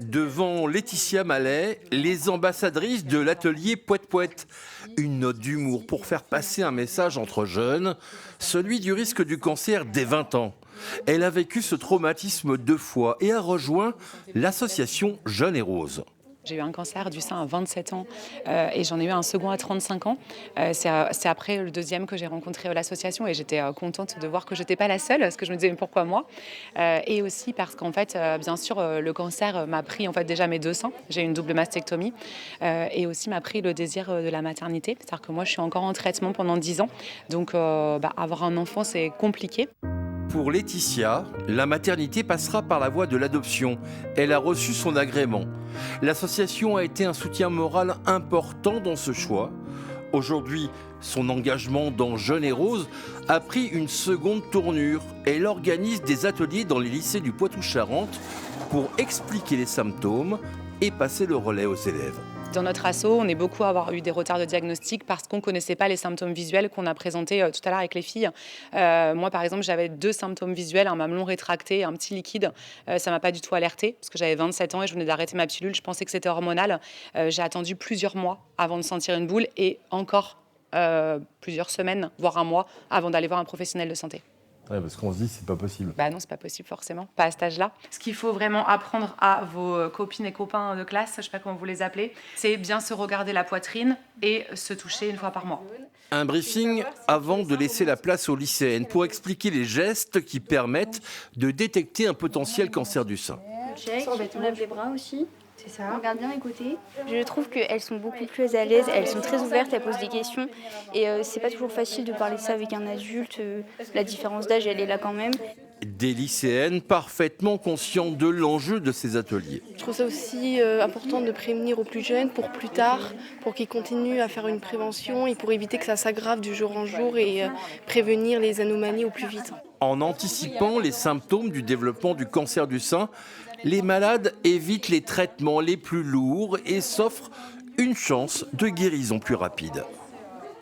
Devant Laetitia Mallet, les ambassadrices de l'atelier Pouet Pouet. Une note d'humour pour faire passer un message entre jeunes, celui du risque du cancer dès 20 ans. Elle a vécu ce traumatisme 2 fois et a rejoint l'association Jeune et Rose. J'ai eu un cancer du sein à 27 ans et j'en ai eu un second à 35 ans. C'est après le deuxième que j'ai rencontré l'association et j'étais contente de voir que je n'étais pas la seule, parce que je me disais mais pourquoi moi et aussi parce qu'en fait, bien sûr, le cancer m'a pris en fait déjà mes 2 seins. J'ai eu une double mastectomie et aussi m'a pris le désir de la maternité. C'est-à-dire que moi, je suis encore en traitement pendant 10 ans. Donc, avoir un enfant, c'est compliqué. Pour Laetitia, la maternité passera par la voie de l'adoption. Elle a reçu son agrément. L'association a été un soutien moral important dans ce choix. Aujourd'hui, son engagement dans Jeune et Rose a pris une seconde tournure. Elle organise des ateliers dans les lycées du Poitou-Charentes pour expliquer les symptômes et passer le relais aux élèves. Dans notre asso, on est beaucoup à avoir eu des retards de diagnostic parce qu'on ne connaissait pas les symptômes visuels qu'on a présentés tout à l'heure avec les filles. Moi, par exemple, j'avais 2 symptômes visuels, un mamelon rétracté, un petit liquide. Ça ne m'a pas du tout alertée parce que j'avais 27 ans et je venais d'arrêter ma pilule. Je pensais que c'était hormonal. J'ai attendu plusieurs mois avant de sentir une boule et encore plusieurs semaines, voire un mois, avant d'aller voir un professionnel de santé. Ouais, parce qu'on se dit c'est pas possible. Bah non, c'est pas possible forcément, pas à cet âge-là. Ce qu'il faut vraiment apprendre à vos copines et copains de classe, je sais pas comment vous les appelez, c'est bien se regarder la poitrine et se toucher 1 fois par mois. Un briefing avant de laisser la place aux lycéennes pour expliquer les gestes qui permettent de détecter un potentiel cancer du sein. Check, on lève les bras aussi. C'est ça. On regarde bien les côtés. Je trouve qu'elles sont beaucoup plus à l'aise, elles sont très ouvertes, elles posent des questions. Et c'est pas toujours facile de parler de ça avec un adulte. La différence d'âge, elle est là quand même. Des lycéennes parfaitement conscientes de l'enjeu de ces ateliers. Je trouve ça aussi important de prévenir aux plus jeunes pour plus tard, pour qu'ils continuent à faire une prévention et pour éviter que ça s'aggrave du jour en jour et prévenir les anomalies au plus vite. En anticipant les symptômes du développement du cancer du sein, les malades évitent les traitements les plus lourds et s'offrent une chance de guérison plus rapide.